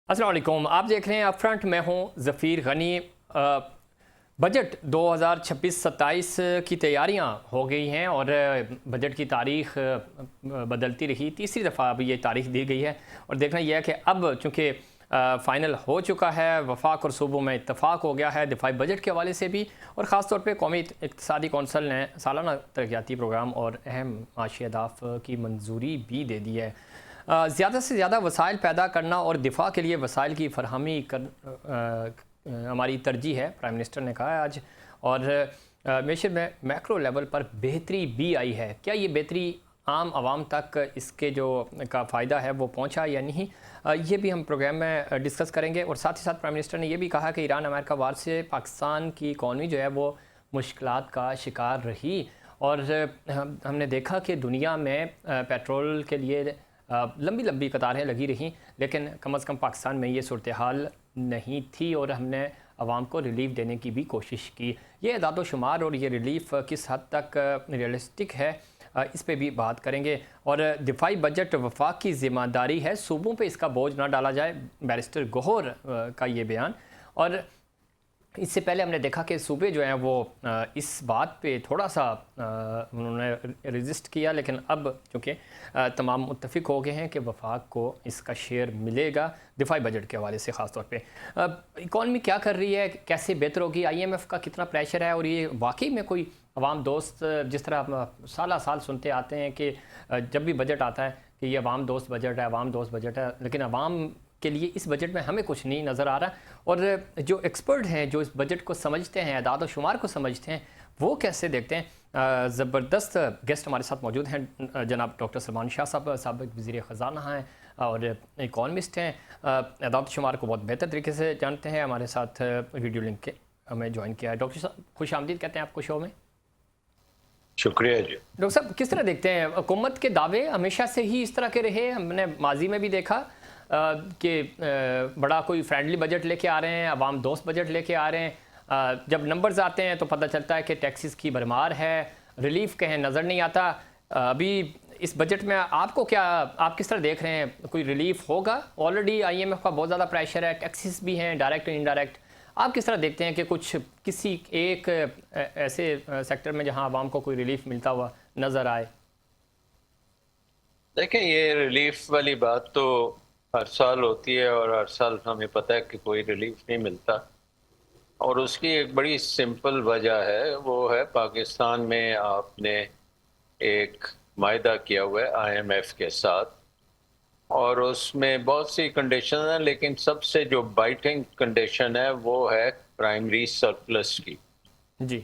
अस्सलाम वालेकुम। आप देख रहे हैं अपफ्रंट। मैं हूं ज़फ़ीर गनी। बजट 2026-27 की तैयारियां हो गई हैं और बजट की तारीख बदलती रही। तीसरी दफ़ा अब ये तारीख दी गई है और देखना यह है कि अब चूँकि फ़ाइनल हो चुका है, वफाक और सूबों में इत्तफ़ाक हो गया है दिफाई बजट के हवाले से भी, और ख़ास तौर पे कौमी इक़्तिसादी कौंसल ने सालाना तरक्याती प्रोग्राम और अहम माशी अहदाफ की मंजूरी भी दे दी है। ज़्यादा से ज़्यादा वसाइल पैदा करना और दिफा के लिए वसाइल की फरहमी हमारी तरजीह है, प्राइम मिनिस्टर ने कहा है आज। और मेशर में मैक्रो लेवल पर बेहतरी भी आई है। क्या ये बेहतरी आम आवाम तक इसके जो का फ़ायदा है वो पहुंचा या नहीं, ये भी हम प्रोग्राम में डिस्कस करेंगे। और साथ ही साथ प्राइम मिनिस्टर ने यह भी कहा कि ईरान अमेरिका वार से पाकिस्तान की इकॉनमी जो है वो मुश्किलात का शिकार रही। और हमने देखा कि दुनिया में पेट्रोल के लिए लंबी लंबी कतारें लगी रहीं, लेकिन कम अज़ कम पाकिस्तान में ये सूरत हाल नहीं थी और हमने आवाम को रिलीफ देने की भी कोशिश की। ये अदाद शुमार और ये रिलीफ किस हद तक रियलिस्टिक है, इस पे भी बात करेंगे। और दिफाई बजट वफाक की ज़िम्मेदारी है, सूबों पे इसका बोझ ना डाला जाए, बैरिस्टर गौहर का ये बयान। और इससे पहले हमने देखा कि सूबे जो हैं वो इस बात पे थोड़ा सा उन्होंने रेजिस्ट किया, लेकिन अब चूँकि तमाम मुत्तफ़िक हो गए हैं कि वफाक को इसका शेयर मिलेगा दिफाई बजट के हवाले से। ख़ास तौर पे इकॉनमी क्या कर रही है, कैसे बेहतर होगी, IMF का कितना प्रेशर है, और ये वाकई में कोई अवाम दोस्त, जिस तरह हम साल साल सुनते आते हैं कि जब भी बजट आता है कि ये अवाम दोस्त बजट है, अवाम दोस्त बजट है, लेकिन अवाम के लिए इस बजट में हमें कुछ नहीं नज़र आ रहा। और जो एक्सपर्ट हैं, जो इस बजट को समझते हैं, अदाद व शुमार को समझते हैं, वो कैसे देखते हैं। ज़बरदस्त गेस्ट हमारे साथ मौजूद हैं। जनाब डॉक्टर सलमान शाह साहब, साबिक़ वज़ीर ख़ज़ाना हैं और इकॉनमिस्ट हैं, अदाद शुमार को बहुत बेहतर तरीके से जानते हैं। हमारे साथ वीडियो लिंक के हमें ज्वाइन किया है। डॉक्टर साहब खुश आमदीद कहते हैं आपको शो में। शुक्रिया जी। डॉक्टर साहब किस तरह देखते हैं, हुकूमत के दावे हमेशा से ही इस तरह के रहे? हमने माजी में भी देखा कि बड़ा कोई फ्रेंडली बजट लेके आ रहे हैं, अवाम दोस्त बजट लेके आ रहे हैं। जब नंबर्स आते हैं तो पता चलता है कि टैक्सेस की भरमार है, रिलीफ कहीं नज़र नहीं आता। अभी इस बजट में आपको क्या, आप किस तरह देख रहे हैं, कोई रिलीफ होगा? ऑलरेडी IMF का बहुत ज़्यादा प्रेशर है, टैक्सेस भी हैं डायरेक्ट और इनडायरेक्ट। आप किस तरह देखते हैं कि कुछ किसी एक ऐसे सेक्टर में जहां आवाम को कोई रिलीफ मिलता हुआ नज़र आए? देखें, ये रिलीफ वाली बात तो हर साल होती है और हर साल हमें पता है कि कोई रिलीफ नहीं मिलता, और उसकी एक बड़ी सिंपल वजह है, वो है पाकिस्तान में आपने एक मायदा किया हुआ है IMF के साथ, और उसमें बहुत सी कंडीशन है, लेकिन सबसे जो बाइटिंग कंडीशन है वो है प्राइमरी सरप्लस की। जी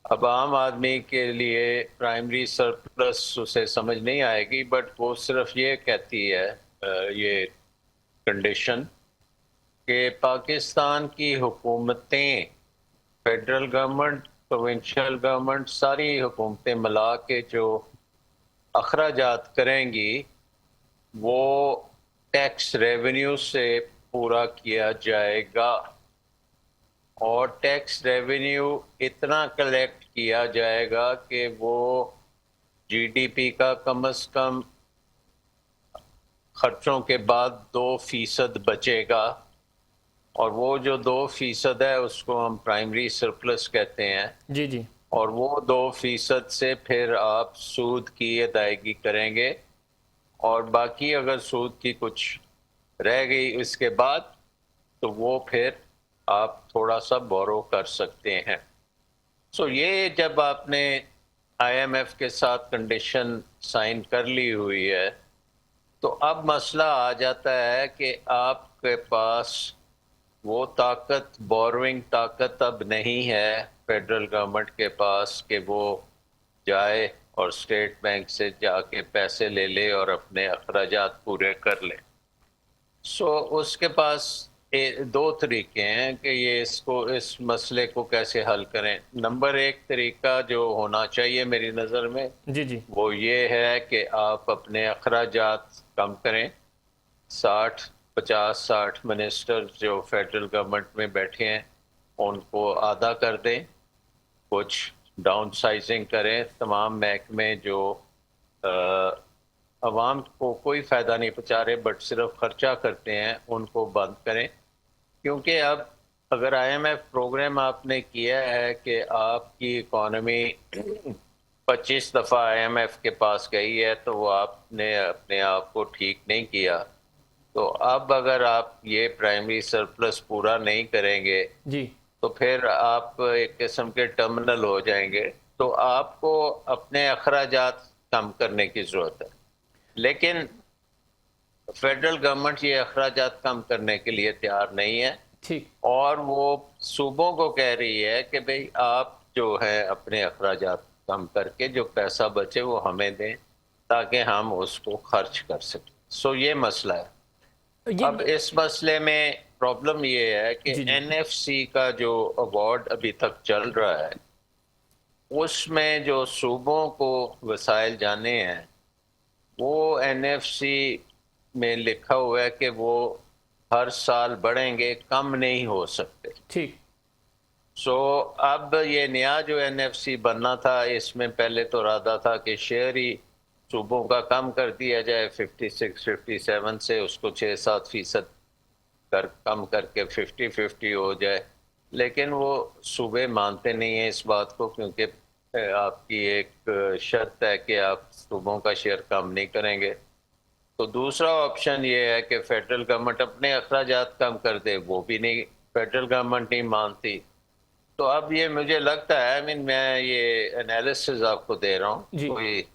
अब आम आदमी के लिए प्राइमरी सरप्लस उसे समझ नहीं आएगी, बट वो सिर्फ ये कहती है ये कंडीशन कि पाकिस्तान की हुकूमतें, फेडरल गवर्नमेंट, प्रोविंशियल गवर्नमेंट, सारी हुकूमतें मिला के जो अखराजात करेंगी वो टैक्स रेवेन्यू से पूरा किया जाएगा, और टैक्स रेवेन्यू इतना कलेक्ट किया जाएगा कि वो GDP का कम से कम खर्चों के बाद 2% बचेगा, और वो जो 2% है उसको हम प्राइमरी सरप्लस कहते हैं। जी जी। और वो 2% से फिर आप सूद की अदायगी करेंगे, और बाकी अगर सूद की कुछ रह गई इसके बाद तो वो फिर आप थोड़ा सा बोरो कर सकते हैं। सो ये जब आपने IMF के साथ कंडीशन साइन कर ली हुई है, तो अब मसला आ जाता है कि आपके पास वो ताकत, बोरोइंग ताकत अब नहीं है फेडरल गवर्नमेंट के पास कि वो जाए और स्टेट बैंक से जाके पैसे ले ले और अपने अखराजात पूरे कर ले। सो उसके पास दो तरीके हैं कि ये इस मसले को कैसे हल करें। नंबर एक तरीका जो होना चाहिए मेरी नज़र में, जी जी। वो ये है कि आप अपने अखराजात कम करें। 50-60 मिनिस्टर जो फेडरल गवर्नमेंट में बैठे हैं उनको आधा कर दें, कुछ डाउन साइजिंग करें, तमाम महकमे जो आवाम को कोई फ़ायदा नहीं पहुँचा रहे बट सिर्फ खर्चा करते हैं, उनको बंद करें। क्योंकि अब अगर आईएमएफ प्रोग्राम आपने किया है कि आपकी इकॉनमी 25 दफ़ा आईएमएफ के पास गई है, तो वो आपने अपने आप को ठीक नहीं किया। तो अब अगर आप ये प्राइमरी सरप्लस पूरा नहीं करेंगे, जी। तो फिर आप एक किस्म के टर्मिनल हो जाएंगे। तो आपको अपने अखराजात कम करने की ज़रूरत है। लेकिन फेडरल गवर्नमेंट ये अखराजात कम करने के लिए तैयार नहीं है, ठीक। और वो सूबों को कह रही है कि भाई आप जो है अपने अखराजात कम करके जो पैसा बचे वो हमें दें, ताकि हम उसको खर्च कर सकें। सो ये मसला है। ये अब इस मसले में प्रॉब्लम ये है कि जी, जी। एनएफसी का जो अवार्ड अभी तक चल रहा है, उसमें जो सूबों को वसाइल जाने हैं, वो एनएफसी में लिखा हुआ है कि वो हर साल बढ़ेंगे, कम नहीं हो सकते। ठीक। सो अब ये नया जो एनएफसी बनना था, इसमें पहले तो इरादा था कि शहरी सूबों का कम कर दिया जाए 56-57 से, उसको 6-7% कर कम करके 50-50 हो जाए। लेकिन वो सूबे मानते नहीं हैं इस बात को, क्योंकि आपकी एक शर्त है कि आप सूबों का शेयर कम नहीं करेंगे। तो दूसरा ऑप्शन ये है कि फेडरल गवर्नमेंट अपने अखराजात कम कर दे, वो भी नहीं, फेडरल गवर्नमेंट नहीं मानती। तो अब ये मुझे लगता है, मैं ये एनालिसिस आपको दे रहा हूँ, जी। कोई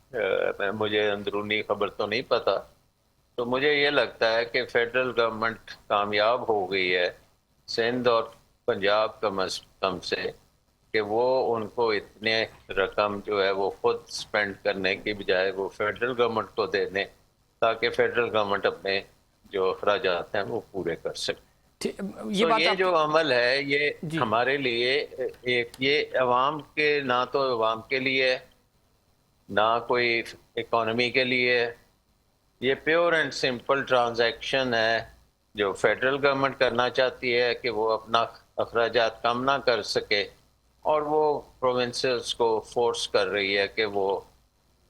मुझे अंदरूनी खबर तो नहीं पता। तो मुझे ये लगता है कि फेडरल गवर्नमेंट कामयाब हो गई है सिंध और पंजाब कम अज कम से, कि वो उनको इतने रकम जो है वो खुद स्पेंड करने की बजाय वो फेडरल गवर्नमेंट को दे दें, ताकि फेडरल गवर्नमेंट अपने जो अखराजात हैं वो पूरे कर सके। ये सो बात ये आप जो अमल है, ये जी। हमारे लिए एक, ये अवाम के, ना तो अवाम के लिए है, ना कोई इकोनॉमी के लिए है। ये प्योर एंड सिंपल ट्रांजैक्शन है जो फेडरल गवर्नमेंट करना चाहती है कि वो अपना अखराजात कम ना कर सके, और वो प्रोविंसेस को फोर्स कर रही है कि वो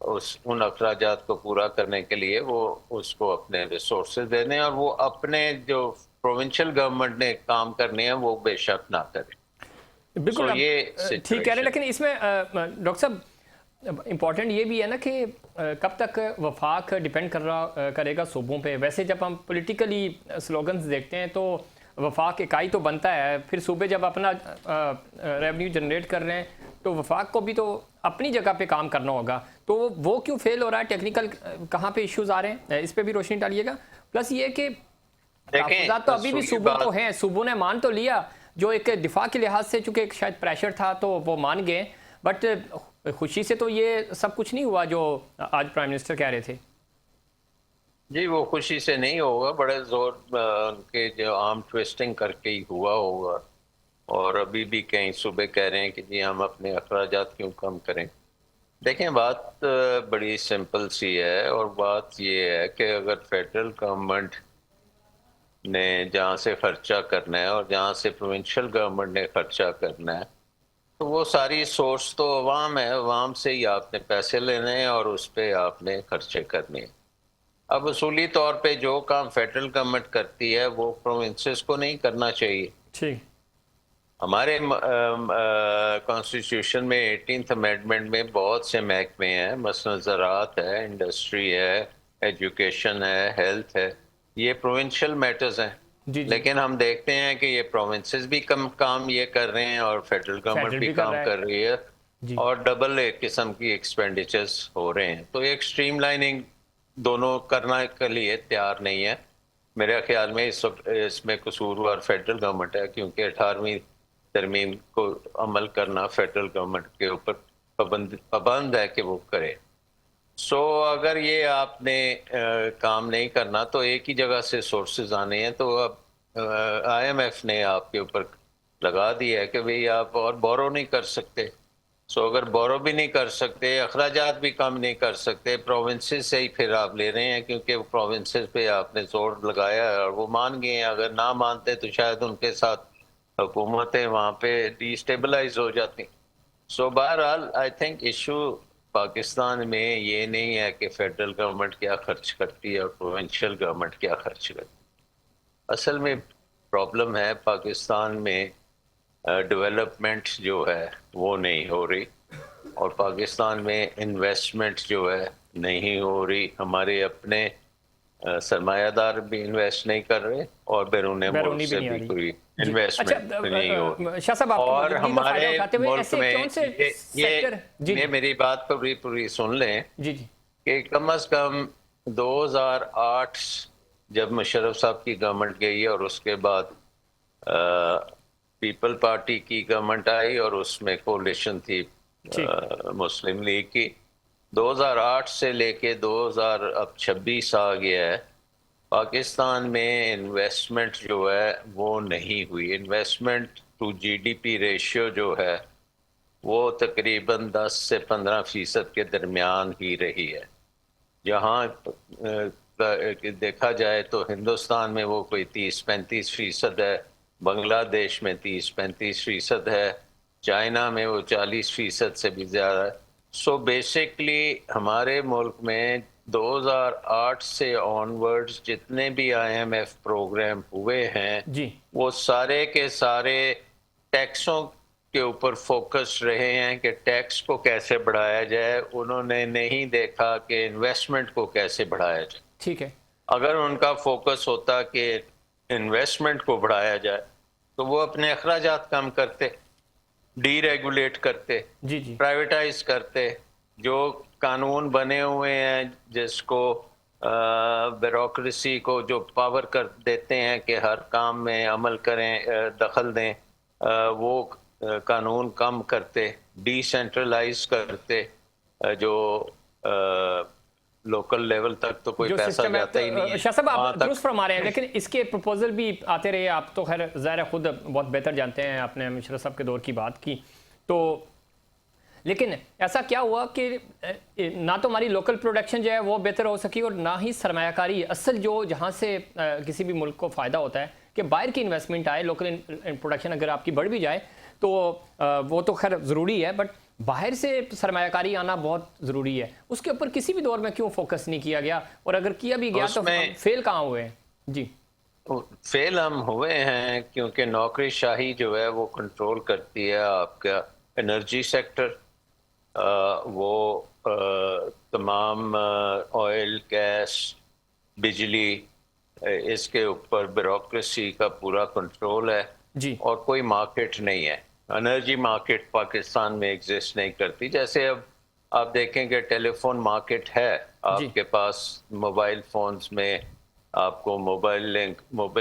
उन अखराजात को पूरा करने के लिए वो उसको अपने रिसोर्सेज देने, और वो अपने जो प्रोविंशियल गवर्नमेंट ने काम करने हैं वो बेशक ना करें। बिल्कुल सो आप ये ठीक कह रहे हैं, सिचुएशन। लेकिन इसमें डॉक्टर साहब इम्पॉर्टेंट ये भी है ना कि कब तक वफाक डिपेंड करेगा सूबों पे। वैसे जब हम पॉलिटिकली स्लोगन्स देखते हैं तो वफाक इकाई तो बनता है, फिर सूबे जब अपना रेवेन्यू जनरेट कर रहे हैं तो वफाक को भी तो अपनी जगह पे काम करना होगा। तो वो क्यों फेल हो रहा है, टेक्निकल कहाँ पे इश्यूज आ रहे हैं, इस पे भी रोशनी डालिएगा। प्लस ये कि तहफ़्फ़ुज़ात तो अभी भी सुनी सूबों को बात। हैं, सूबों ने मान तो लिया, जो एक दिफा के लिहाज से चूंकि एक शायद प्रेशर था तो वो मान गए, बट खुशी से तो ये सब कुछ नहीं हुआ जो आज प्राइम मिनिस्टर कह रहे थे। जी, वो खुशी से नहीं होगा, बड़े जोर उनके जो आर्म ट्विस्टिंग करके ही हुआ होगा। और अभी भी कई सूबे कह रहे हैं कि जी हम अपने अखराजात क्यों कम करें। देखें, बात बड़ी सिंपल सी है, और बात ये है कि अगर फेडरल गवर्नमेंट ने जहाँ से खर्चा करना है और जहाँ से प्रोविंशियल गवर्नमेंट ने खर्चा करना है, तो वो सारी सोर्स तो अवाम है, अवाम से ही आपने पैसे लेने हैं और उस पर आपने खर्चे करने हैं। अब उसूली तौर पे जो काम फेडरल गवर्नमेंट करती है वो प्रोविंसेस को नहीं करना चाहिए। ठीक। हमारे कॉन्स्टिट्यूशन में 18th अमेंडमेंट में बहुत से महकमे हैं, मसलन ज़राअत है, इंडस्ट्री है, एजुकेशन है, हेल्थ है, ये प्रोविंशियल मैटर्स हैं। जी, जी। लेकिन हम देखते हैं कि ये प्रोविंसेस भी कम काम ये कर रहे हैं और फेडरल गवर्नमेंट फेडरल भी भी कर काम रहा कर है। रही है, जी। और डबल एक किस्म की एक्सपेंडिचर्स हो रहे हैं। तो एक स्ट्रीमलाइनिंग दोनों करने के लिए तैयार नहीं है। मेरे ख्याल में इसमें कसूरवार फेडरल गवर्नमेंट है, क्योंकि 18वीं तरमीम को अमल करना फेडरल गवर्नमेंट के ऊपर पाबंद है कि वो करे। सो अगर ये आपने काम नहीं करना तो एक ही जगह से सोर्सेज आने हैं। तो अब आईएमएफ ने आपके ऊपर लगा दिया है कि भाई आप और बोरो नहीं कर सकते। सो अगर बोरो भी नहीं कर सकते, अखराजात भी कम नहीं कर सकते, प्रोविंसेस से ही फिर आप ले रहे हैं, क्योंकि प्रोविंसेस पे आपने जोर लगाया है और वो मान गए हैं। अगर ना मानते तो शायद उनके साथ हुकूमतें वहाँ पे डिस्टेबलाइज हो जाती। सो बहरहाल आई थिंक इशू पाकिस्तान में ये नहीं है कि फेडरल गवर्नमेंट क्या खर्च करती है और प्रोविंशियल गवर्नमेंट क्या खर्च करती है। असल में प्रॉब्लम है पाकिस्तान में डेवलपमेंट जो है वो नहीं हो रही, और पाकिस्तान में इन्वेस्टमेंट जो है नहीं हो रही। हमारे अपने सरमायादार भी इन्वेस्ट नहीं कर रहे और बैरून मुल्क से भी कोई इन्वेस्टमेंट नहीं हो रही। शाह साहब, और हमारे मुल्क में ये मेरी बात पूरी सुन लें जी जी कि कम से कम 2008 जब मुशर्रफ साहब की गवर्नमेंट गई और उसके बाद पीपल पार्टी की गवर्नमेंट आई और उसमें कोalition थी मुस्लिम लीग की। 2008 से लेके 2026 आ गया है, पाकिस्तान में इन्वेस्टमेंट जो है वो नहीं हुई। इन्वेस्टमेंट टू जीडीपी रेशियो जो है वो तकरीबन 10 से 15% के दरमियान ही रही है। जहाँ देखा जाए तो हिंदुस्तान में वो कोई 30-35% है, बांग्लादेश में 30-35% है, चाइना में वो 40% से भी ज़्यादा है। सो बेसिकली हमारे मुल्क में 2008 से ऑनवर्ड्स जितने भी IMF प्रोग्राम हुए हैं जी, वो सारे के सारे टैक्सों के ऊपर फोकस रहे हैं कि टैक्स को कैसे बढ़ाया जाए। उन्होंने नहीं देखा कि इन्वेस्टमेंट को कैसे बढ़ाया जाए। ठीक है। अगर उनका फोकस होता कि इन्वेस्टमेंट को बढ़ाया जाए तो वो अपने अखराजात कम करते, डीरेगुलेट करते, जी जी प्राइवेटाइज करते। जो कानून बने हुए हैं जिसको ब्यूरोक्रेसी को जो पावर कर देते हैं कि हर काम में अमल करें, दखल दें, वो कानून कम करते, डिसेंट्रलाइज करते, जो लोकल लेवल तक तो कोई पैसा जाता ही नहीं है। शाह साहब, आप दुरुस्त फरमा रहे हैं, लेकिन इसके प्रपोजल भी आते रहे। आप तो खैर ज़ाहिर खुद बहुत बेहतर जानते हैं, आपने मुशर्रफ साहब के दौर की बात की तो। लेकिन ऐसा क्या हुआ कि ना तो हमारी लोकल प्रोडक्शन जो है वो बेहतर हो सकी और ना ही सरमायाकारी असल जो जहाँ से किसी भी मुल्क को फ़ायदा होता है कि बाहर की इन्वेस्टमेंट आए। लोकल प्रोडक्शन अगर आपकी बढ़ भी जाए तो वो तो खैर ज़रूरी है, बट बाहर से सरमायाकारी आना बहुत ज़रूरी है। उसके ऊपर किसी भी दौर में क्यों फोकस नहीं किया गया, और अगर किया भी गया तो फेल कहाँ हुए हैं? जी, फेल हम हुए हैं क्योंकि नौकरीशाही जो है वो कंट्रोल करती है आपका एनर्जी सेक्टर। वो तमाम ऑयल, गैस, बिजली, इसके ऊपर ब्यूरोक्रेसी का पूरा कंट्रोल है जी, और कोई मार्केट नहीं है। एनर्जी मार्केट पाकिस्तान में एग्जिस्ट नहीं करती। जैसे अब आप देखेंगे टेलीफोन मार्केट है, आपके पास मोबाइल फोन्स में आपको मोबाइल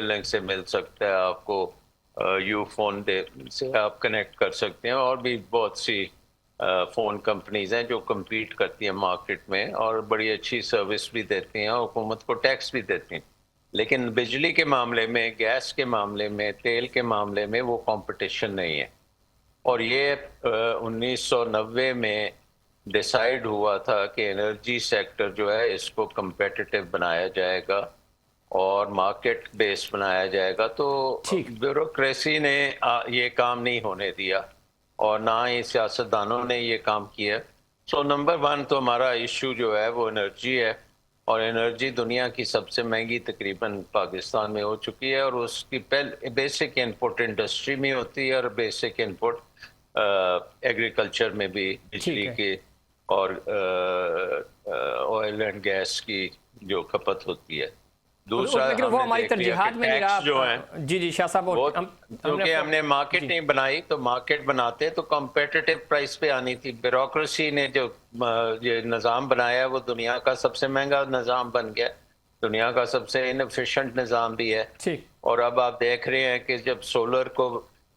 लिंक से मिल सकता है, आपको यू फोन से आप कनेक्ट कर सकते हैं, और भी बहुत सी फ़ोन कंपनीज हैं जो compete करती हैं मार्केट में और बड़ी अच्छी सर्विस भी देती हैं और हुकूमत को टैक्स भी देती हैं। लेकिन बिजली के मामले में, गैस के मामले में, तेल के मामले में वो कंपटीशन नहीं है। और ये 1990 में डिसाइड हुआ था कि एनर्जी सेक्टर जो है इसको competitive बनाया जाएगा और मार्केट बेस्ड बनाया जाएगा। तो ब्यूरोक्रेसी ने ये काम नहीं होने दिया और ना ही सियासतदानों ने ये काम किया। सो नंबर 1 तो हमारा इशू जो है वो एनर्जी है, और एनर्जी दुनिया की सबसे महंगी तकरीबन पाकिस्तान में हो चुकी है, और उसकी बेसिक इनपुट इंडस्ट्री में होती है और बेसिक इनपुट एग्रीकल्चर में भी बिजली की और ऑयल एंड गैस की जो खपत होती है। दूसरा, लेकिन वो हमारी तरजीहात में नहीं रहा जो है। जी जी शाह साहब, क्योंकि हमने मार्केट नहीं बनाई, तो मार्केट बनाते तो कॉम्पिटिटिव प्राइस पे आनी थी। ब्यूरोक्रेसी ने जो ये निज़ाम बनाया वो दुनिया का सबसे महंगा निज़ाम बन गया, दुनिया का सबसे इनएफिशिएंट निज़ाम भी है। और अब आप देख रहे हैं कि जब सोलर को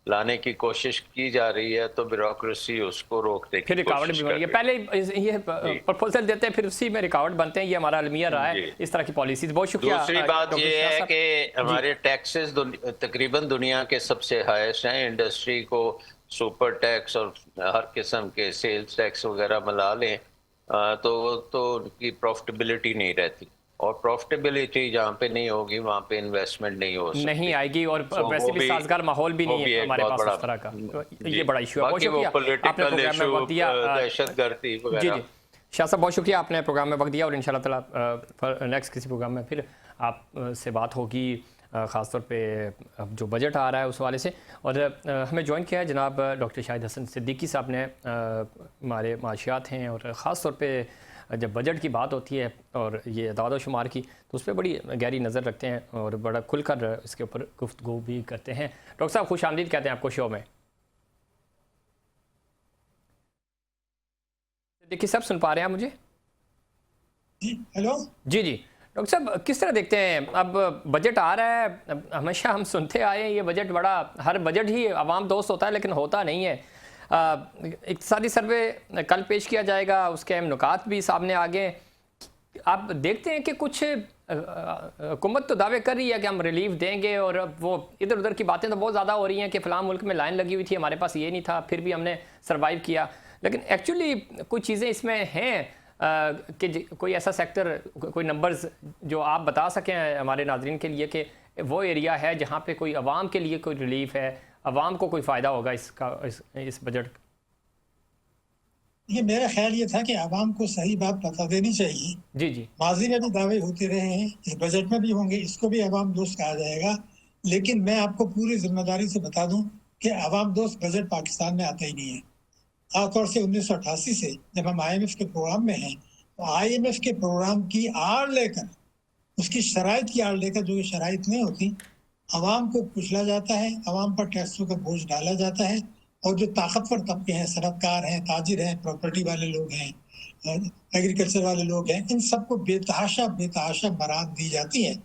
लाने की कोशिश की जा रही है तो ब्यूरोक्रेसी उसको रोकने की रिकावट भी बनी है। पहले ये प्रपोजल देते हैं, फिर उसी में रिकावट बनते हैं। ये हमारा अलमिया रहा है इस तरह की पॉलिसीज। बहुत शुक्रिया। दूसरी बात ये है कि हमारे टैक्सेस तकरीबन दुनिया के सबसे हाईएस्ट हैं। इंडस्ट्री को सुपर टैक्स और हर किस्म के सेल्स टैक्स वगैरह मिला लें तो उनकी प्रॉफिटेबिलिटी नहीं रहती, और प्रॉफिटेबिलिटी जहाँ पे नहीं होगी वहाँ पे इन्वेस्टमेंट नहीं हो सकती, नहीं आएगी, और वैसे भी साजगार माहौल भी नहीं है हमारे पास उस तरह का। ये बड़ा इशू है। बहुत शुक्रिया आपने प्रोग्राम में वक्त दिया। दहशतगर्दी जी जी शाह साहब, बहुत शुक्रिया, आपने प्रोग्राम में वक्त दिया और इंशाल्लाह ताला नेक्स्ट किसी प्रोग्राम में फिर आप से बात होगी, ख़ास तौर पे अब जो बजट आ रहा है उस हवाले से। और हमें ज्वाइन किया है जनाब डॉक्टर शाहिद हसन सिद्दीकी साहब ने। हमारे माशियात हैं और ख़ास तौर पे जब बजट की बात होती है और ये अदाद शुमार की, तो उस पर बड़ी गहरी नज़र रखते हैं और बड़ा खुलकर इसके ऊपर गुफ्तगू भी करते हैं। डॉक्टर साहब, खुश आमदीद कहते हैं आपको शो में। देखिए, सब सुन पा रहे हैं आप मुझे? हेलो जी जी। डॉक्टर साहब, किस तरह देखते हैं अब बजट आ रहा है? अब हमेशा हम सुनते आए हैं ये बजट बड़ा, हर बजट ही आवाम दोस्त होता है, लेकिन होता नहीं है। इक़्तिसादी सर्वे कल पेश किया जाएगा, उसके अहम नुकात भी सामने आ गए। आप देखते हैं कि कुछ हुकूमत तो दावे कर रही है कि हम रिलीफ देंगे, और वो इधर उधर की बातें तो बहुत ज़्यादा हो रही हैं कि फ़लाँ मुल्क में लाइन लगी हुई थी, हमारे पास ये नहीं था, फिर भी हमने सर्वाइव किया। लेकिन एक्चुअली कुछ चीज़ें इसमें हैं कि कोई ऐसा सेक्टर, कोई नंबर्स जो आप बता सकें हमारे नाज़रीन के लिए कि वो एरिया है जहाँ पे कोई आवाम के लिए कोई रिलीफ है, आवाम को कोई फ़ायदा होगा इसका, इस बजट का? ये मेरा ख्याल ये था कि आवाम को सही बात बता देनी चाहिए। जी जी। माजी में भी दावे होते रहे हैं, इस बजट में भी होंगे, इसको भी आवाम दोस्त कहा जाएगा। लेकिन मैं आपको पूरी जिम्मेदारी से बता दूं कि आवाम दोस्त बजट पाकिस्तान में आता ही नहीं है। खासतौर से 1988 से जब हम IMF के प्रोग्राम में हैं, तो IMF के प्रोग्राम की आड़ लेकर, उसकी शराइत की आड़ लेकर, जो ये शराइत नहीं होती, आवाम को कुचला जाता है, आवाम पर टैक्सों का बोझ डाला जाता है, और जो ताकतवर तबके हैं, सनतकार हैं, ताजिर हैं, प्रॉपर्टी वाले लोग हैं, एग्रीकल्चर वाले लोग हैं, इन सबको बेतहाशा बरात दी जाती है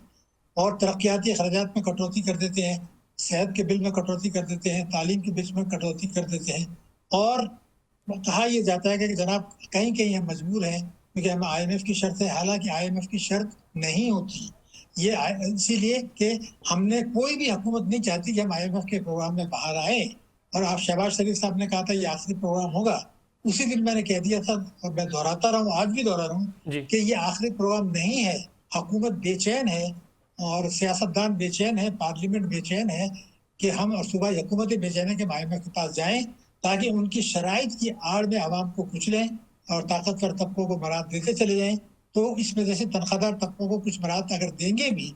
और तरक्याती खर्चात में कटौती कर देते हैं, सेहत के बिल में कटौती कर देते हैं, तालीम के बिल में कटौती कर देते हैं। और कहा यह जाता है कि जनाब कहीं कहीं हम मजबूर हैं क्योंकि हम IMF की शर्त है, हालांकि IMF की शर्त नहीं होती ये, इसीलिए कि हमने, कोई भी हुकूमत नहीं चाहती कि हम IMF के प्रोग्राम में बाहर आए। और आप शहबाज शरीफ साहब ने कहा था ये आखिरी प्रोग्राम होगा, उसी दिन मैंने कह दिया था और मैं दोहराता रहा हूँ, आज भी दोहरा रहा हूँ कि ये आखिरी प्रोग्राम नहीं है। हुकूमत बेचैन है और सियासतदान बेचैन है, पार्लियामेंट बेचैन है कि हम, और सूबाई हुकूमतें बेचैन है कि हम IMF के पास जाएं ताकि उनकी शराइत की आड़ में आवाम को कुचलें और ताकतवर तबकों को बरात देते चले जाएं। तो इस वजह से तनख्वाहदार तबकों को कुछ बरात अगर देंगे भी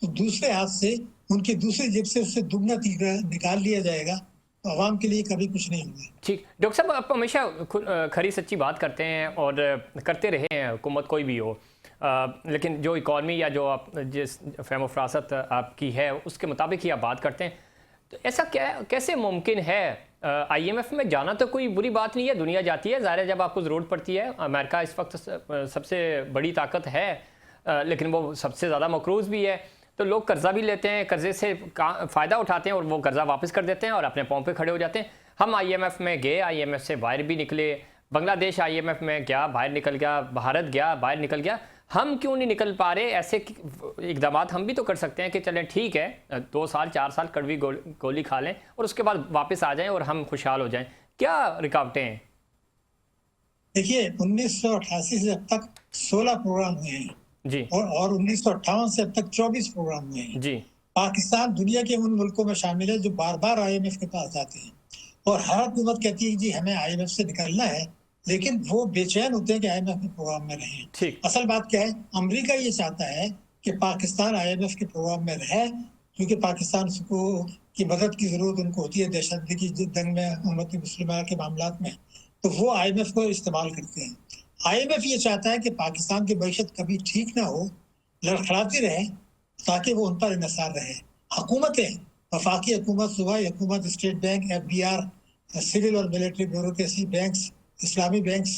तो दूसरे हाथ से उनकी दूसरी जेब से उससे दुगना तीगना निकाल लिया जाएगा, तो आवाम के लिए कभी कुछ नहीं होगा। ठीक। डॉक्टर साहब, आप हमेशा खरी सच्ची बात करते हैं और करते रहे हैं, हुकूमत कोई भी हो, लेकिन जो इकॉनमी या जो आप जिस फहम फरासत आपकी है उसके मुताबिक ही आप बात करते हैं। तो ऐसा कैसे मुमकिन है? IMF में जाना तो कोई बुरी बात नहीं है, दुनिया जाती है, ज़ाहिर है जब आपको ज़रूरत पड़ती है। अमेरिका इस वक्त सबसे बड़ी ताकत है, लेकिन वो सबसे ज़्यादा मकरूज़ भी है। तो लोग कर्जा भी लेते हैं, कर्जे से फ़ायदा उठाते हैं और वो कर्जा वापस कर देते हैं और अपने पाँव पे खड़े हो जाते हैं। हम IMF में गए, IMF से बाहर भी निकले, बांग्लादेश IMF में गया, बाहर निकल गया, भारत गया, बाहर निकल गया। हम क्यों नहीं निकल पा रहे? ऐसे इकदाम हम भी तो कर सकते हैं कि चलें ठीक है, 2 साल 4 साल कड़वी गोली खा लें और उसके बाद वापस आ जाएं और हम खुशहाल हो जाएं। क्या रुकावटें हैं? देखिए, 1988 से अब तक 16 प्रोग्राम हुए हैं जी, और 1958 से अब तक 24 प्रोग्राम हुए हैं। जी। पाकिस्तान दुनिया के उन मुल्कों में शामिल है जो बार बार IMF के पास जाते हैं और हर हुकूमत कहती है जी हमें IMF से निकलना है, लेकिन वो बेचैन होते हैं कि IMF के प्रोग्राम में रहें। ठीक। असल बात क्या है, अमेरिका ये चाहता है कि पाकिस्तान IMF के प्रोग्राम में रहे, क्योंकि पाकिस्तान को की मदद की जरूरत उनको होती है दहशतगर्दी की जंग में, उम्मत मुस्लिमा के मामला में, तो वो IMF को इस्तेमाल करते हैं। IMF ये चाहता है कि पाकिस्तान की मईशत कभी ठीक ना हो, लड़खड़ाती रहे, ताकि वो उन पर इन्हिसार रहे। हुकूमतें, वफाकी हुकूमत, सूबाई हुकूमत, स्टेट बैंक, FBR, सिविल और मिलिट्री ब्यूरोक्रेसी, बैंक्स, इस्लामी बैंक्स,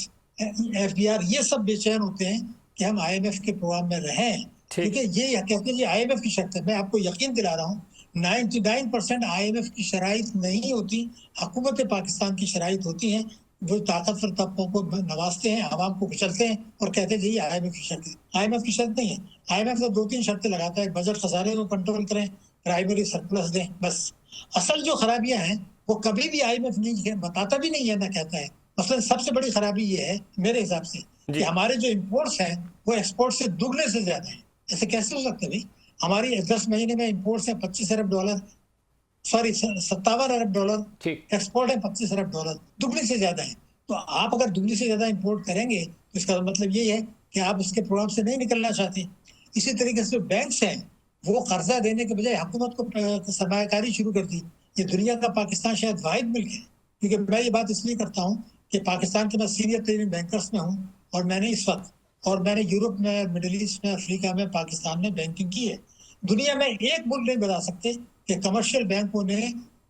FBR, ये सब बेचैन होते हैं कि हम IMF के प्रोग्राम में रहें, क्योंकि ये कहते हैं ये IMF की शर्त है। मैं आपको यकीन दिला रहा हूँ 99% IMF की शराइत नहीं होती, हुकूमत पाकिस्तान की शराइत होती हैं, जो ताकतवर तबकों को नवाजते हैं, आवाम को कुचलते हैं और कहते हैं ये IMF की शर्त है। IMF की शर्त नहीं है। IMF तो 2-3 शर्तें लगाता है, बजट खसारे को कंट्रोल करें, प्राइमरी सरप्लस दें, बस। असल जो खराबियां हैं वो कभी भी IMF नहीं बताता भी नहीं है, ना कहता है। मतलब सबसे बड़ी खराबी ये है मेरे हिसाब से कि हमारे जो इम्पोर्ट्स हैं वो एक्सपोर्ट से दुगने से ज्यादा है। ऐसे कैसे हो सकता है भाई? हमारी 10 महीने में इम्पोर्ट्स है $25 अरब, सॉरी $57 अरब, एक्सपोर्ट है $25 अरब, दुगने से ज्यादा है। तो आप अगर दुगने से ज्यादा इम्पोर्ट करेंगे तो इसका मतलब ये है कि आप उसके प्रोग्राम से नहीं निकलना चाहते। इसी तरीके से बैंक्स हैं, वो कर्जा देने के बजाय हुकूमत को सरमायाकारी शुरू कर दी। ये दुनिया का पाकिस्तान शायद वाहिद मुल्क है, क्योंकि मैं ये बात इसलिए करता हूँ कि पाकिस्तान के मैं सीनियर तरीन बैंकर्स में हूँ, और मैंने इस वक्त, और मैंने यूरोप में, मिडिल ईस्ट में, अफ्रीका में, पाकिस्तान में बैंकिंग की है। दुनिया में एक मुल्क नहीं बता सकते कि कमर्शियल बैंकों ने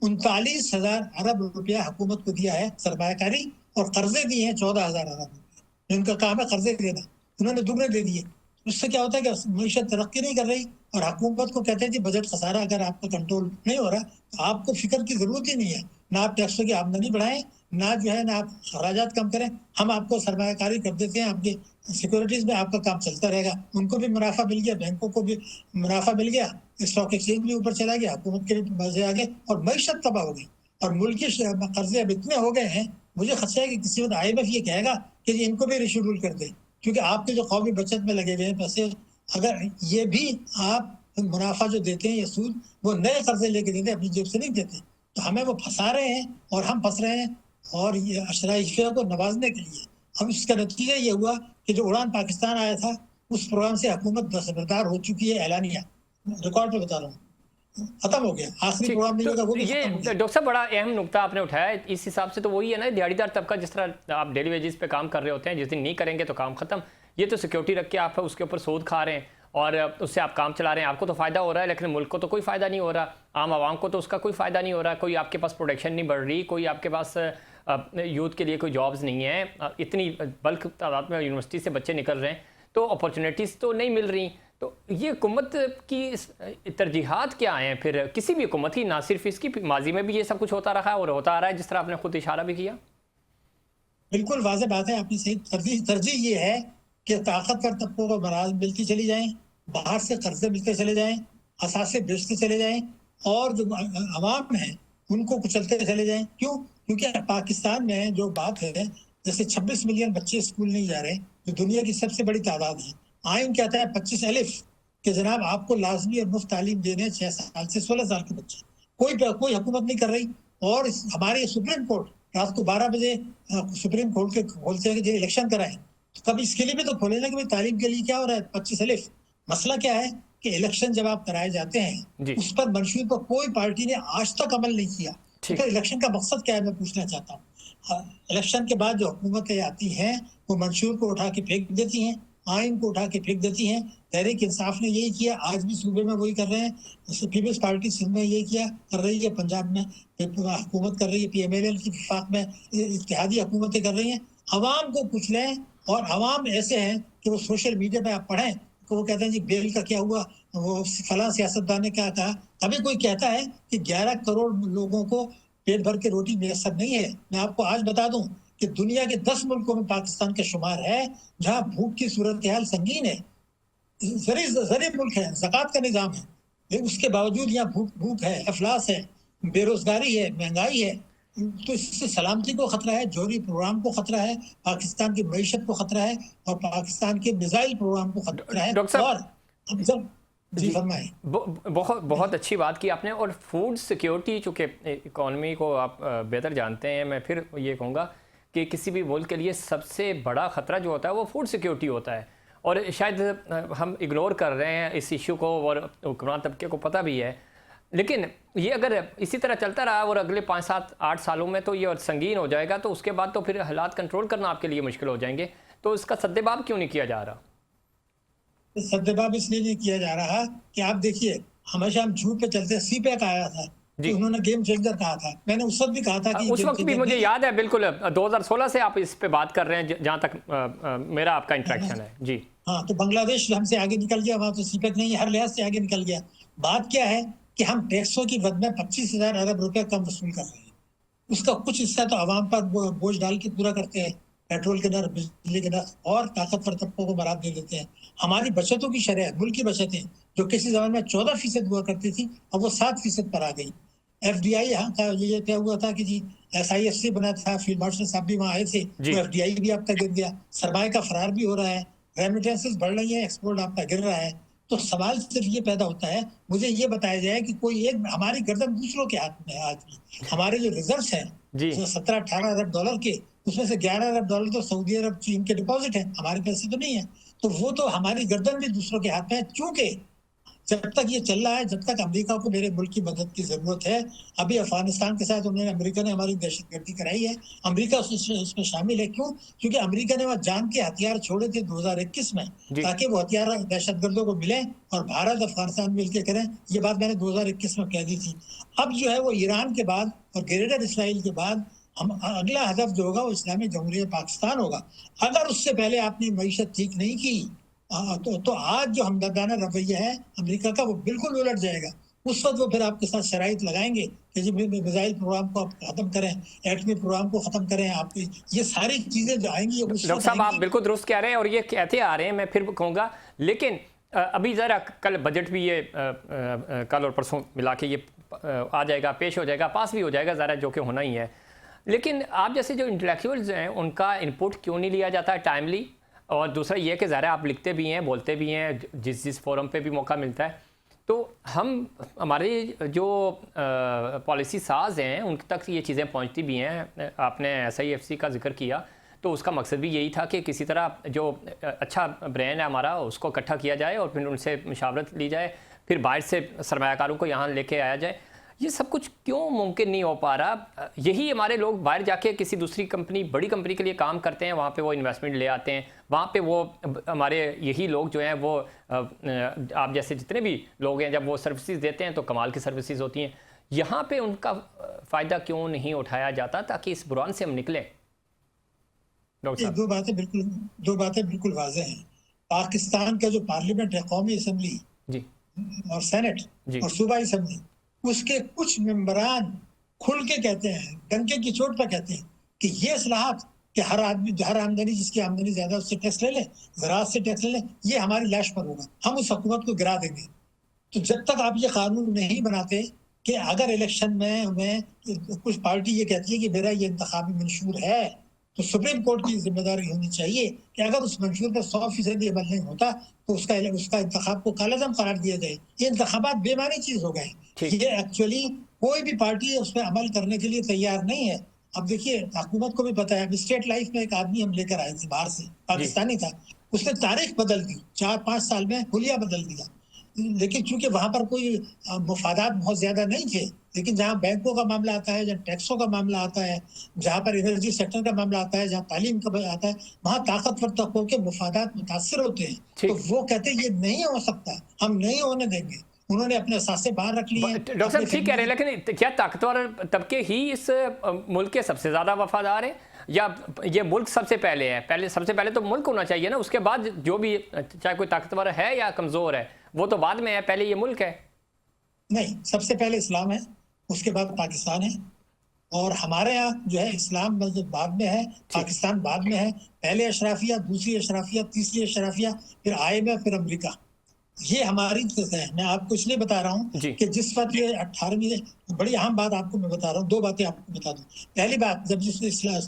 39,000 अरब रुपया हुकूमत को दिया है सरमायाकारी, और कर्जे दिए हैं 14,000 अरब रुपये। जिनका काम है कर्जे देना, उन्होंने दुगने दे दिए। उससे क्या होता है कि मीशत तरक्की नहीं कर रही, और हुकूमत को कहते हैं कि बजट खसारा अगर आपका कंट्रोल नहीं हो रहा तो आपको फिक्र की जरूरत ही नहीं है। ना आप टैक्सों की आमदनी बढ़ाएं, ना जो है ना आप खराजात कम करें, हम आपको सरमायाकारी कर देते हैं, आपके सिक्योरिटीज में आपका काम चलता रहेगा। उनको भी मुनाफा मिल गया, बैंकों को भी मुनाफा मिल गया, स्टॉक एक्सचेंज भी ऊपर चला गया, हुकूमत के भी मजे आ गए, और मईशत तबाह हो गई, और मुल्क के कर्जे अब इतने हो गए हैं, मुझे खदशा है कि किसी वक्त IMF ये कहेगा कि जी इनको भी रिशेड्यूल कर दे, क्योंकि आपके जो कौमी बचत में लगे हुए हैं पैसे, अगर ये भी आप मुनाफा जो देते हैं या सूद, वो नए कर्जे लेके देते हैं, अपनी जेब से नहीं देते, तो हमें वो फंसा रहे हैं और हम फंस रहे हैं, और ये अशराइशिया को नवाजने के लिए। अब इसका नतीजा ये हुआ कि जो उड़ान पाकिस्तान आया था, उस प्रोग्राम से हुकूमत दस्तबरदार हो चुकी है, ऐलानिया, रिकॉर्ड पे बता रहा हूँ, खत्म हो गया। आखिरी ठीक, प्रोग्राम नहीं होगा, वो भी ये खत्म हो गया। डॉक्टर साहब बड़ा अहम नुकता आपने उठाया है। इस हिसाब से तो वही है ना, दिहाड़ीदार तबका, जिस तरह आप डेली वेजेस पे काम कर रहे होते हैं, जिस दिन नहीं करेंगे तो काम खत्म। ये तो सिक्योरिटी रख के आप उसके ऊपर सूद खा रहे हैं और उससे आप काम चला रहे हैं, आपको तो फ़ायदा हो रहा है, लेकिन मुल्क को तो कोई फ़ायदा नहीं हो रहा, आम आवाम को तो उसका कोई फ़ायदा नहीं हो रहा, कोई आपके पास प्रोटेक्शन नहीं बढ़ रही, कोई आपके पास यूथ के लिए कोई जॉब्स नहीं है, इतनी बल्क तादाद में यूनिवर्सिटी से बच्चे निकल रहे हैं, तो अपॉर्चुनिटीज़ तो नहीं मिल रही। तो ये हुकूमत की तरजीहात क्या हैं फिर, किसी भी हुकूमत की, ना सिर्फ इसकी, माजी में भी ये सब कुछ होता रहा है और होता आ रहा है, जिस तरह आपने खुद इशारा भी किया। बिल्कुल वाज़ेह बात है, आपकी सही तरजीह ये है कि ताकतवर तबकों को बराज मिलती चली जाए, बाहर से कर्जे मिलते चले जाएं, असासे बेचते चले जाएं, और जो अवाम है उनको कुचलते चले जाएं। क्यों? क्योंकि पाकिस्तान में जो बात है, जैसे 26 मिलियन बच्चे स्कूल नहीं जा रहे, जो दुनिया की सबसे बड़ी तादाद है। आइन कहता है 25 अलिफ कि जनाब आपको लाजमी और मुफ्त तालीम देने 6 साल से 16 साल के बच्चे। कोई हुकूमत नहीं कर रही, और हमारे सुप्रीम कोर्ट रात को 12 बजे सुप्रीम कोर्ट के खोलते हैं कि इलेक्शन कराएं, तो कभी इसके लिए भी तो खोले ना कि भाई तालीम के लिए क्या हो रहा है 25 अलिफ। मसला क्या है कि इलेक्शन जब आप कराए जाते हैं, उस पर मंशूर पर कोई पार्टी ने आज तक अमल नहीं किया। तो इलेक्शन का मकसद क्या है, मैं पूछना चाहता हूँ। इलेक्शन के बाद जो हुकूमतें आती हैं, वो मंशूर को उठा के फेंक देती हैं, आइन को उठा के फेंक देती हैं। तहरीक इंसाफ ने यही किया, आज भी सूबे में वही कर रहे हैं। पीपल्स पार्टी सिंध में यही किया, कर रही है, पंजाब में हुकूमत कर रही है, PMLN की वफाक में इत्तेहादी हुकूमतें कर रही हैं। अवाम को कुचलें, और अवाम ऐसे हैं कि वो सोशल मीडिया पे आप पढ़ें तो वो कहते हैं जी बेल का क्या हुआ, वो फलां सियासतदान ने क्या कहा। कभी कोई कहता है कि 11 करोड़ लोगों को पेट भर के रोटी मैसर नहीं है। मैं आपको आज बता दूं कि दुनिया के 10 मुल्कों में पाकिस्तान का शुमार है जहां भूख की सूरत हाल संगीन है, जरी मुल्क है, ज़कात का निज़ाम है, लेकिन उसके बावजूद यहाँ भूख है, अफलास है, बेरोजगारी है, महंगाई है। तो इससे सलामती को खतरा है, जौहरी प्रोग्राम को खतरा है, पाकिस्तान की मईशत को खतरा है, और पाकिस्तान के मिसाइल प्रोग्राम को खतरा है। और जी फरमाएं। बहुत अच्छी बात की आपने। और फूड सिक्योरिटी, चूँकि इकॉनमी को आप बेहतर जानते हैं, मैं फिर ये कहूँगा कि किसी भी मुल्क के लिए सबसे बड़ा ख़तरा जो होता है वो फूड सिक्योरिटी होता है, और शायद हम इग्नोर कर रहे हैं इस इशू को, और हुक्मरान तबके को पता भी है। लेकिन ये अगर इसी तरह चलता रहा और अगले 5, 7, 8 सालों में तो ये संगीन हो जाएगा, तो उसके बाद तो फिर हालात कंट्रोल करना आपके लिए मुश्किल हो जाएंगे। तो इसका सद्देबाब क्यों नहीं किया जा रहा? सद्देबाब इसलिए नहीं किया जा रहा कि आप देखिए, हमेशा हम झूठ पे चलते हैं। CPEC आया था, तो उन्होंने गेम चेंजर कहा था, मैंने उस वक्त भी कहा था कि उस वक्त भी मुझे याद है बिल्कुल, 2016 से आप इस पे बात कर रहे हैं जहाँ तक मेरा आपका इंटरेक्शन है। जी हाँ, तो बांग्लादेश हमसे आगे निकल गया, वहाँ तो CPEC नहीं है, हर लिहाज से आगे निकल गया। बात क्या है कि हम टैक्सों की वद में 25,000 अरब रुपए कम वसूल कर रहे हैं, उसका कुछ हिस्सा तो आवाम पर बोझ डाल के पूरा करते हैं, पेट्रोल के दर, बिजली के दर, और ताकतवर तबकों को बरात दे देते हैं। हमारी बचतों की शरह, मुल्क की बचतें जो किसी जमाने में 14% हुआ करती थी, अब वो 7% पर आ गई। FDI यहाँ का ये क्या हुआ था कि जी SIFC बना था, फील्ड मार्शल साहब भी वहाँ आए थे, तो FDI भी आपका गिर गया, सरमाए का फरार भी हो रहा है, रेमिटेंसेस बढ़ रही है, एक्सपोर्ट आपका गिर रहा है। तो सवाल सिर्फ ये पैदा होता है, मुझे ये बताया जाए कि कोई एक, हमारी गर्दन दूसरों के हाथ में है आज भी। हमारे जो रिजर्व हैं 17-18 अरब डॉलर के, उसमें से 11 अरब डॉलर तो सऊदी अरब चीन के डिपॉजिट है, हमारे पैसे तो नहीं है। तो वो तो हमारी गर्दन भी दूसरों के हाथ में है, क्योंकि जब तक ये चल रहा है, जब तक अमेरिका को मेरे मुल्क की मदद की जरूरत है, अभी अफगानिस्तान के साथ अमेरिका ने हमारी दहशतगर्दी कराई है, अमेरिका उसमें शामिल है। क्यों? क्योंकि अमेरिका ने वहाँ जान के हथियार छोड़े थे 2021 में, ताकि वो हथियार दहशतगर्दों को मिले और भारत अफगानिस्तान मिलकर करें। ये बात मैंने 2021 में कह दी थी। अब जो है वो ईरान के बाद और ग्रेटर इसराइल के बाद हम अगला हदफ जो होगा वो इस्लामी जमहूरियत पाकिस्तान होगा। अगर उससे पहले आपने मईशत ठीक नहीं की तो आज जो हमदर्दाना रवैया है अमेरिका का वो बिल्कुल उलट जाएगा। उस वक्त वो फिर आपके साथ शराइत लगाएंगे कि जी मिसाइल प्रोग्राम को आप खत्म करें, एटमी प्रोग्राम को खत्म करें, आपकी ये सारी चीजें जो आएंगी। डॉक्टर साहब आप बिल्कुल दुरुस्त कह रहे हैं और ये कहते आ रहे हैं, मैं फिर कहूँगा। लेकिन अभी ज़रा कल बजट भी ये कल और परसों मिला के ये आ जाएगा, पेश हो जाएगा, पास भी हो जाएगा, ज़रा जो कि होना ही है। लेकिन आप जैसे जो इंटेलेक्चुअल्स हैं उनका इनपुट क्यों नहीं लिया जाता है टाइमली? और दूसरा ये कि ज़रा आप लिखते भी हैं, बोलते भी हैं, जिस फोरम पे भी मौका मिलता है, तो हमारे जो पॉलिसी साज हैं उन तक ये चीज़ें पहुंचती भी हैं। आपने SIFC का जिक्र किया, तो उसका मकसद भी यही था कि किसी तरह जो अच्छा ब्रांड है हमारा उसको इकट्ठा किया जाए और फिर उनसे मशावरत ली जाए, फिर बाहर से सरमायाकारों को यहाँ लेके आया जाए। ये सब कुछ क्यों मुमकिन नहीं हो पा रहा? यही हमारे लोग बाहर जाके किसी दूसरी कंपनी, बड़ी कंपनी के लिए काम करते हैं, वहाँ पे वो इन्वेस्टमेंट ले आते हैं, वहाँ पे वो हमारे यही लोग जो हैं वो आप जैसे जितने भी लोग हैं जब वो सर्विसेज देते हैं तो कमाल की सर्विसेज होती हैं। यहाँ पे उनका फ़ायदा क्यों नहीं उठाया जाता ताकि इस बुरान से हम निकलें? डॉक्टर साहब, दो बातें बिल्कुल वाज़ेह हैं। पाकिस्तान का जो पार्लियामेंट है, कौमी असम्बली जी और सेनेट और सूबाई असम्बली, उसके कुछ मेंबरान खुल के कहते हैं, डंके की चोट पर कहते हैं कि ये इस्लाहात कि हर आदमी, हर आमदनी, जिसकी आमदनी ज्यादा उससे टैक्स ले ले, ज़राअत से टैक्स ले ले, ये हमारी लाश पर होगा, हम उस हुकूमत को गिरा देंगे। तो जब तक आप ये कानून नहीं बनाते कि अगर इलेक्शन में हमें कुछ पार्टी ये कहती है कि मेरा ये इंतखाबी मंशूर है, तो सुप्रीम कोर्ट की जिम्मेदारी होनी चाहिए कि अगर उस मंशूर पर 100% अमल नहीं होता तो उसका इंतखाब को कालादम करार दिया जाए। ये इंतखाबात बेमानी चीज हो गए। ये एक्चुअली कोई भी पार्टी उस पर अमल करने के लिए तैयार नहीं है। अब देखिए, हुकूमत को भी पता है, स्टेट लाइफ में एक आदमी हम लेकर आए थे बाहर से, पाकिस्तानी था, उसने तारीख बदल दी, 4-5 साल में हुलिया बदल दिया। लेकिन चूंकि वहां पर कोई मुफादात बहुत ज्यादा नहीं थे, लेकिन जहाँ बैंकों का मामला आता है, जहाँ टैक्सों का मामला आता है, जहाँ पर एनर्जी सेक्टर का मामला आता है, जहाँ तालीम का आता है, वहाँ ताकतवर तबकों के मुफादात मुतासर होते हैं। तो वो कहते हैं ये नहीं हो सकता, हम नहीं होने देंगे। उन्होंने अपने सासे बाहर रख लिए। डॉक्टर साहब ठीक कह रहे हैं, लेकिन क्या ताकतवर तबके ही इस मुल्क के सबसे ज्यादा वफादार है या ये मुल्क सबसे पहले है? सबसे पहले तो मुल्क होना चाहिए ना, उसके बाद जो भी चाहे कोई ताकतवर है या कमजोर है वो तो बाद में है, पहले ये मुल्क है। नहीं, सबसे पहले इस्लाम है, उसके बाद पाकिस्तान है, और हमारे यहाँ जो है इस्लाम बाद में है, पाकिस्तान बाद में है। पहले अशराफिया, दूसरी अशराफिया, तीसरी अशराफिया, फिर IMF, फिर अमेरिका। ये हमारी है। मैं आपको इसलिए बता रहा हूँ कि जिस वक्त ये 18वीं, बड़ी अहम बात आपको मैं बता रहा हूँ, 2 बातें आपको बता दूं। पहली बात, जब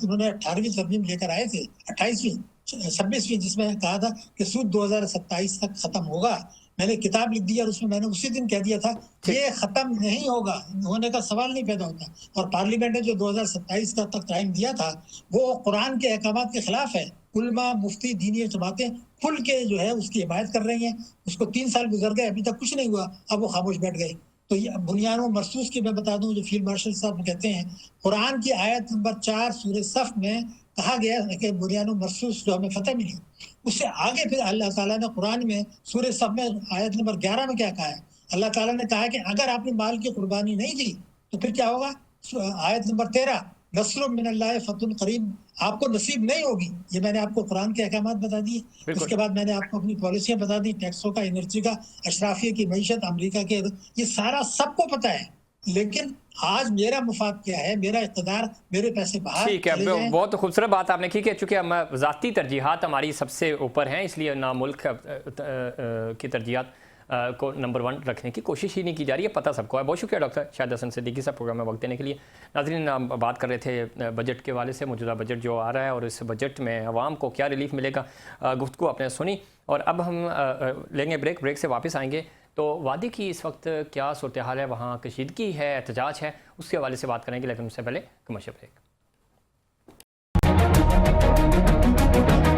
उन्होंने 18वीं तरमीम लेकर आए थे, 28वीं 26वीं, जिसमें कहा था कि सूद 2027 तक खत्म होगा, मैंने किताब लिख दी और उसमें मैंने उसी दिन कह दिया था ये खत्म नहीं होगा, होने का सवाल नहीं पैदा होता। और पार्लियामेंट ने जो 2027 का तक टाइम दिया था वो कुरान के अहकामात के खिलाफ है। उलमा, मुफ्ती, दीनी जमातें खुल के जो है उसकी हिमायत कर रही हैं। उसको 3 साल गुजर गए, अभी तक कुछ नहीं हुआ, अब वो खामोश बैठ गए। तो ये बुनियानो मरसूस की मैं बता दूं, जो फील्ड मार्शल साहब कहते हैं, कुरान की आयत नंबर 4 सूरह सफ में कहा गया है कि बुनियानो मरसूस जो हमें फतह मिली, उससे आगे फिर अल्लाह ताला ने कुरान में सूरह सफ में आयत नंबर 11 में क्या कहा है? अल्लाह ताला ने कहा है कि अगर आपने माल की कुर्बानी नहीं दी तो फिर क्या होगा? आयत नंबर 13, नस्र मिनल्लाह फतहुन करीब, आपको नसीब नहीं होगी। ये मैंने आपको कुरान के अहकामात बता दिए। उसके बाद मैंने आपको अपनी पॉलिसियां बता दी, टैक्सों का, एनर्जी का, अशराफिया की मईशत, अमेरिका के, ये सारा सबको पता है। लेकिन आज मेरा मुफाद क्या है, मेरा इक़्तिदार, मेरे पैसे बाहर। ठीक है, बहुत खूबसूरत बात आपने की कि चूंकि हम ज़ाती तरजीहात हमारी सबसे ऊपर हैं, इसलिए ना मुल्क की तरजीहात को नंबर 1 रखने की कोशिश ही नहीं की जा रही है, पता सबको है। बहुत शुक्रिया डॉक्टर शाहिद हसन सिद्दीकी साहब प्रोग्राम में वक्त देने के लिए। नाज़रीन, हम बात कर रहे थे बजट के हवाले से, मौजूदा बजट जो आ रहा है और इस बजट में आवाम को क्या रिलीफ मिलेगा, गुफ्तगू आपने सुनी। और अब हम लेंगे ब्रेक से वापस आएंगे तो वादी की इस वक्त क्या सूरत हाल है, वहाँ कशीदगी है, एहतजाज है, उसके हवाले से बात करेंगे, लेकिन उससे पहले कमर्शियल ब्रेक। है।